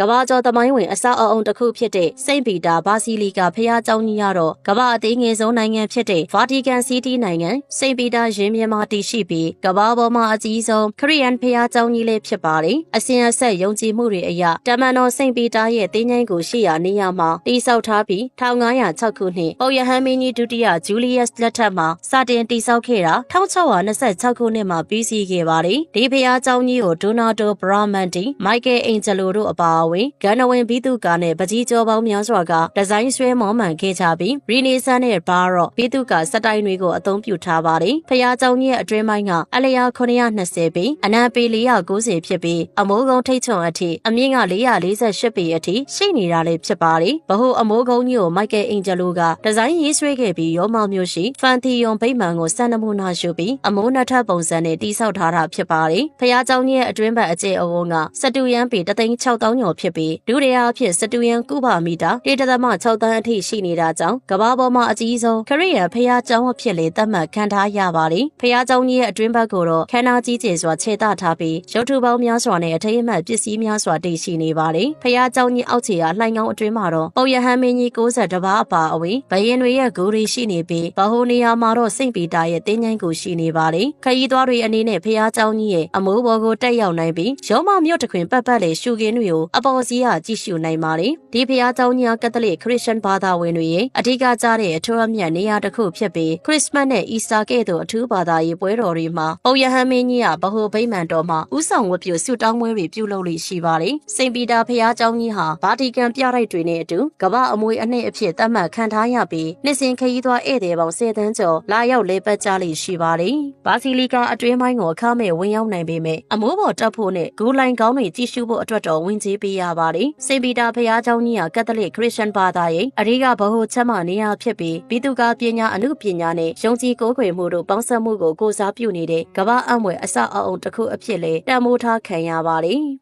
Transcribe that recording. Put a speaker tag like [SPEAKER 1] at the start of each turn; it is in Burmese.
[SPEAKER 1] ကမ္ဘာကျော်သမိုင်းဝင်အဆောက်အအုံတစ်ခုဖြစ်တဲ့စိန့်ပီတာဘာစီလီကာဖျားကျောင်းကြီးကတော့ကမ္ဘာအသေးငယ်ဆုံးနိုင်ငံဖြစ်တဲ့ဗာတီကန်စီးတီးနိုင်ငံစိန့်ပီတာရင်ပြင်မှာတည်ရှိပြီးကမ္ဘာပေါ်မှာအကြီးဆုံးခရစ်ယာန်ဖျားကျောင်းကြီးလေးဖြစ်ပါတယ်။အစဉ်အဆက်ယုံကြည်မှုတွေအရတမန်တော်စိန့်ပီတာရဲ့တင်းကျိုင်းကိုရှိရာနေရာမှာတည်ဆောက်ထားပြီး1506ခုနှစ်ပုပ်ရဟန်းမင်းကြီးဒုတိယဂျူလီယပ်စ်လက်ထက်မှာစတင်တည်ဆောက်ခဲ့တာ1626ခုနှစ်မှာပြီးစီးခဲ့ပါတယ်။ဒီဖျားကျောင်းကြီးကိုဒိုနာတိုဘရာမန်တီမိုက်ကယ်အင်ဂျလိုတို့အပါအဝင်ဂန္နဝင်ဘီသူကာနဲ့ပကြီးကျော်ပေါင်းများစွာကဒီဇိုင်းဆွဲမောမှန်ခဲ့ကြပြီးရီနေဆန်နဲ့ဘာရော့ဘီသူကာစတိုင်တွေကိုအသုံးပြုထားပါတယ်။ဖျားကျောင်းကြီးရဲ့အတွင်းပိုင်းကအလျာ920ပေအနံပေ490ဖြစ်ပြီးအမိုးကုန်းထိတ်ချုံအထိအမြင့်က448ပေအထိရှိနေတာလည်းဖြစ်ပါတယ်။ဗဟိုအမိုးကုန်းကြီးကိုမိုက်ကယ်အင်ဂျလိုကဒီဇိုင်းရေးဆွဲခဲ့ပြီးရောမောင်မျိုးရှိဖန်တီယွန်ဗိမာန်ကိုစံနမူနာရှုပြီးအမိုးနှစ်ထပ်ပုံစံနဲ့တိစောက်ထားတာဖြစ်ပါတယ်။ဖျားကျောင်းကြီးရဲ့အတွင်းဘက်အကျယ်အဝန်းကစတူယန်ပေ3,600,000ကျော်ဖြစ်ပြီးဒုတိယအဖြစ်စတူယန်ကုဗမီတာ1.6 သန်းအထိရှိနေတာကြောင့်ကမ္ဘာပေါ်မှာအကြီးဆုံးခရစ်ယာန်ဖျားကျောင်းအဖြစ်လေသတ်မှတ်ခံထားရပါတယ်။ဖျားကျောင်းကြီးရဲ့အတွင်းဘက်ကိုတော့ခမ်းနားကြီးကျယ်စွာခြေတထားပြီးရုပ်ထုပေါင်းများစွာနဲ့အထိမ်းအမှတ်ပစ္စည်းများစွာတည်ရှိနေပါတယ်။ဖျားကျောင်းကြီးအောက်ခြေကလှိုင်ကောင်းအတွင်းမှာတော့ပုပ်ရဟန်းမင်းကြီး60ပါးအပါအဝင်ဘယင်တွေရဲ့ဂူတွေရှိနေပြီးဗဟိုနေရာမှာတော့စိန့်ပီတာရဲ့တင်းကျိုင်းကိုရှိနေပါတယ်။ခရီးသွားတွေအနေနဲ့ဖျားကျောင်းကြီးရဲ့အမိုးပေါ်ကိုတက်ရောက်နိုင်ပြီးရောမမြို့တခွင်ပတ်လေရှုခင်းတွေကိုအပေါ်စီးကကြည့်ရှုနိုင်ပါတယ်။ဒီဖျားကျောင်းကြီးကက်သလစ်ခရစ်ယာန်ဘာသာဝင်တွေရဲ့အဓိကကျတဲ့အထွတ်အမြတ်နေရာတစ်ခုဖြစ်ပြီးခရစ်စမတ်နဲ့အီစတာကဲ့သို့အထူးဘာသာရေးပွဲတော်တွေမှာပုပ်ရဟန်းမင်းကြီးကဗဟိုဗိမာန်တော်မှာဥဆောင်ဝတ်ပြုဆုတောင်းပွဲတွေပြုလုပ်လို့ရှိပါတယ်။စိန့်ပီတာဖျားကျောင်းကြီးဟာဗာတီကန်ပြတိုက်တွေနဲ့အတူကမ္ဘာအမွေအနှစ်အဖြစ်သတ်မှတ်ခံထားရပြီးနှစ်စဉ်ခရီးသွားဧည့်သည်ပေါင်း10 သန်းကျော်လာရောက်လေပတ်ကြလိမ့်ရှိပါတယ်။ဘာစီလီကာအတွင်းပိုင်းကိုအခမဲ့ဝင်ရောက်နိုင်ပေမဲ့အမိုးပေါ်တက်ဖို့နဲ့ဂူလိုင်ကောင်းတွေကြည့်ရှုဖို့အတွက်တော့ဝင်ကြေးပေးရပါတယ်။စိန့်ပီတာဖျားကျောင်းကြီးဟာကက်သလစ်ခရစ်ယာန်ဘာသာရေးအဓိကဗဟိုချက်မှနေရာဖြစ်ပြီးဘီသူကာပညာအမှုပညာနဲ့ယုံကြည်ကိုးကွယ်မှုတို့ပေါင်းစပ်မှုကိုကိုစားပြုနေတဲ့ကမ္ဘာအမွေအဆောက်အအုံတစ်ခုအဖြစ်လဲတန်ဖိုးထားခံရပါတယ်။